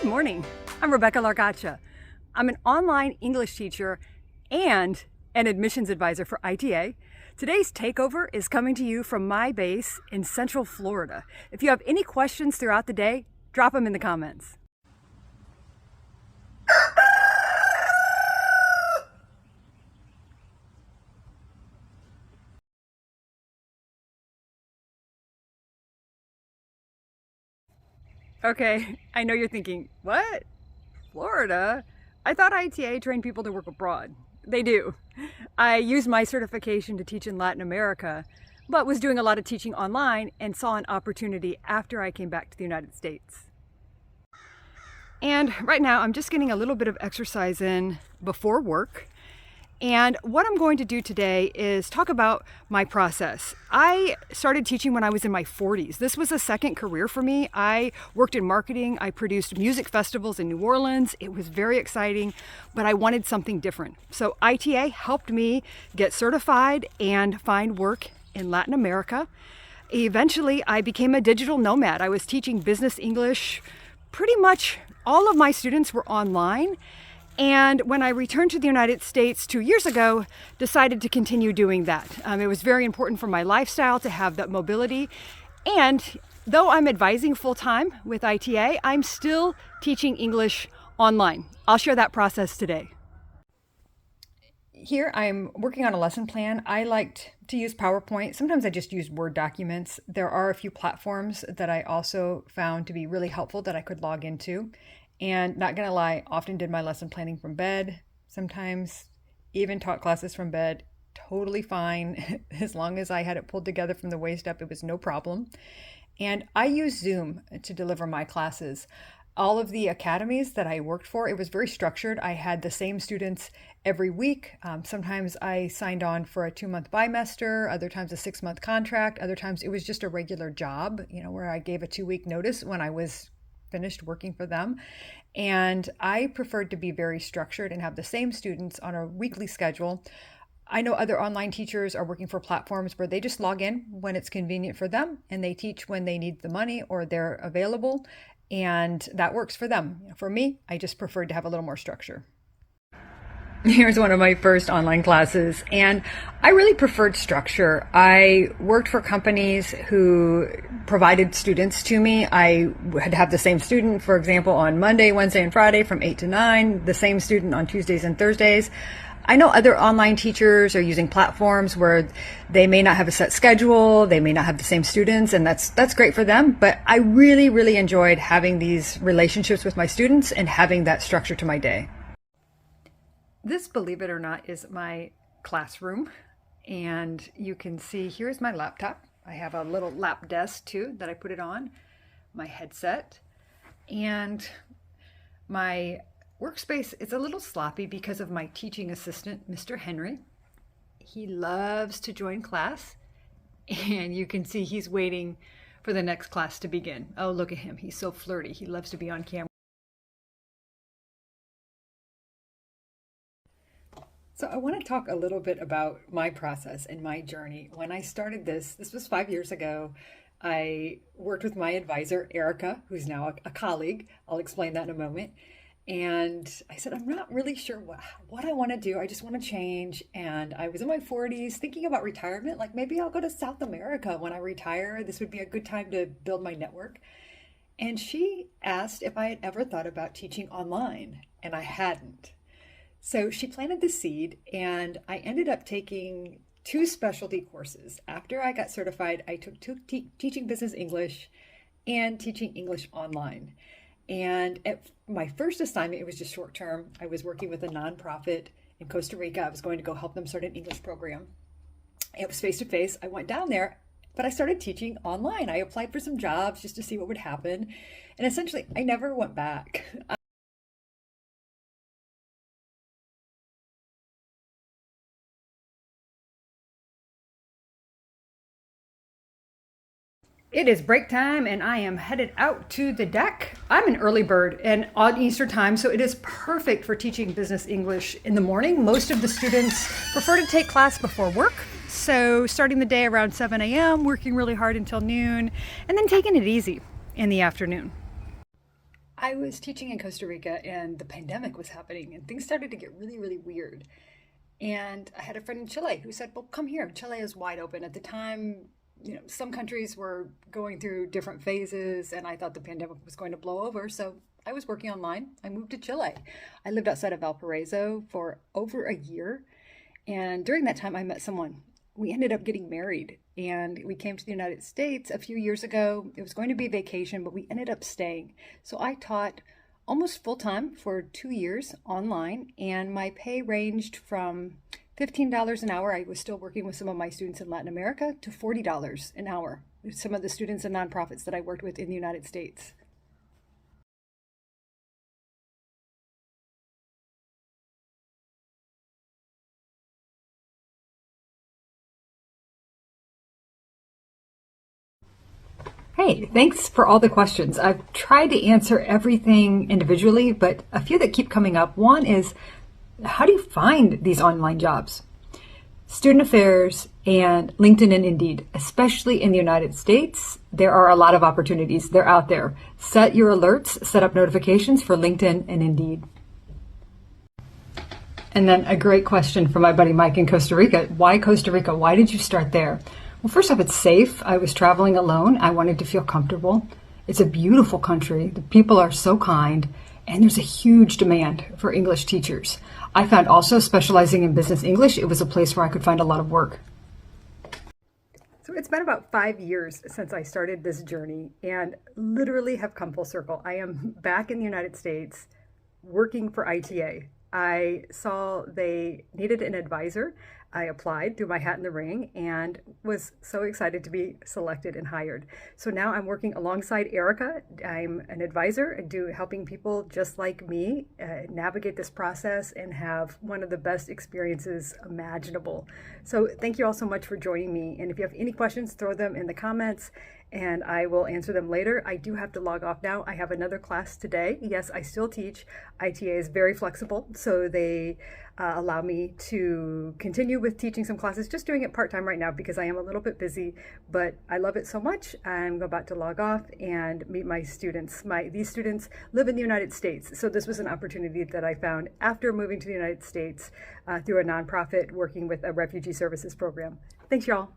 Good morning. I'm Becca Largacha. I'm an online English teacher and an admissions advisor for ITA. Today's takeover is coming to you from my base in Central Florida. If you have any questions throughout the day, drop them in the comments. Okay, I know you're thinking, what? Florida? I thought ITA trained people to work abroad. They do. I used my certification to teach in Latin America, but was doing a lot of teaching online and saw an opportunity after I came back to the United States. And right now I'm just getting a little bit of exercise in before work. And what I'm going to do today is talk about my process. I started teaching when I was in my 40s. This was a second career for me. I worked in marketing. I produced music festivals in New Orleans. It was very exciting, but I wanted something different. So ITA helped me get certified and find work in Latin America. Eventually, I became a digital nomad. I was teaching business English. Pretty much all of my students were online. And when I returned to the United States 2 years ago, decided to continue doing that. It was very important for my lifestyle to have that mobility. And though I'm advising full-time with ITA, I'm still teaching English online. I'll share that process today. Here I'm working on a lesson plan. I liked to use PowerPoint. Sometimes I just use Word documents. There are a few platforms that I also found to be really helpful that I could log into. And not gonna lie, often did my lesson planning from bed. Sometimes even taught classes from bed, totally fine. As long as I had it pulled together from the waist up, it was no problem. And I use Zoom to deliver my classes. All of the academies that I worked for, it was very structured. I had the same students every week. Sometimes I signed on for a 2-month bimester, other times a 6-month contract, other times it was just a regular job, where I gave a 2-week notice when I was finished working for them. And I preferred to be very structured and have the same students on a weekly schedule. I know other online teachers are working for platforms where they just log in when it's convenient for them and they teach when they need the money or they're available, and that works for them. For me, I just preferred to have a little more structure. Here's one of my first online classes, and I really preferred structure. I worked for companies who provided students to me. I had to have the same student, for example, on Monday, Wednesday, and Friday from 8 to 9, the same student on Tuesdays and Thursdays. I know other online teachers are using platforms where they may not have a set schedule, they may not have the same students, and that's great for them. But I really, really enjoyed having these relationships with my students and having that structure to my day. This, believe it or not, is my classroom, and you can see here's my laptop. I have a little lap desk too that I put it on, my headset, and my workspace is a little sloppy because of my teaching assistant, Mr. Henry. He loves to join class, and you can see he's waiting for the next class to begin. Oh, look at him. He's so flirty. He loves to be on camera. So I want to talk a little bit about my process and my journey. When I started this was 5 years ago. I worked with my advisor, Erica, who's now a colleague. I'll explain that in a moment. And I said, I'm not really sure what I want to do. I just want to change. And I was in my 40s thinking about retirement. Like maybe I'll go to South America when I retire. This would be a good time to build my network. And she asked if I had ever thought about teaching online, and I hadn't. So she planted the seed, and I ended up taking 2 specialty courses. After I got certified, I took teaching business English and teaching English online. And at my first assignment, it was just short term. I was working with a nonprofit in Costa Rica. I was going to go help them start an English program. It was face-to-face. I went down there, but I started teaching online. I applied for some jobs just to see what would happen. And essentially, I never went back. It is break time and I am headed out to the deck. I'm an early bird and on Easter time, so it is perfect for teaching business English in the morning. Most of the students prefer to take class before work. So starting the day around 7 a.m., working really hard until noon, and then taking it easy in the afternoon. I was teaching in Costa Rica and the pandemic was happening and things started to get really, really weird. And I had a friend in Chile who said, well, come here. Chile is wide open. At the time, some countries were going through different phases, and I thought the pandemic was going to blow over. So I was working online. I moved to Chile. I lived outside of Valparaiso for over a year. And during that time, I met someone. We ended up getting married, and we came to the United States a few years ago. It was going to be vacation, but we ended up staying. So I taught almost full time for 2 years online, and my pay ranged from $15 an hour. I was still working with some of my students in Latin America to $40 an hour. Some of the students and nonprofits that I worked with in the United States. Hey, thanks for all the questions. I've tried to answer everything individually, but a few that keep coming up. One is, how do you find these online jobs? Student Affairs and LinkedIn and Indeed, especially in the United States, there are a lot of opportunities. They're out there. Set your alerts, set up notifications for LinkedIn and Indeed. And then a great question from my buddy Mike in Costa Rica. Why Costa Rica? Why did you start there? Well, first off, it's safe. I was traveling alone. I wanted to feel comfortable. It's a beautiful country. The people are so kind, and there's a huge demand for English teachers. I found also specializing in business English, it was a place where I could find a lot of work. So it's been about 5 years since I started this journey and literally have come full circle. I am back in the United States working for ITA. I saw they needed an advisor. I applied, threw my hat in the ring, and was so excited to be selected and hired. So now I'm working alongside Erica. I'm an advisor and helping people just like me navigate this process and have one of the best experiences imaginable. So thank you all so much for joining me. And if you have any questions, throw them in the comments and I will answer them later. I do have to log off now. I have another class today. Yes, I still teach. ITA is very flexible, so they allow me to continue with teaching some classes, just doing it part-time right now because I am a little bit busy, but I love it so much. I'm about to log off and meet my students. These students live in the United States, so this was an opportunity that I found after moving to the United States through a nonprofit working with a refugee services program. Thanks, y'all.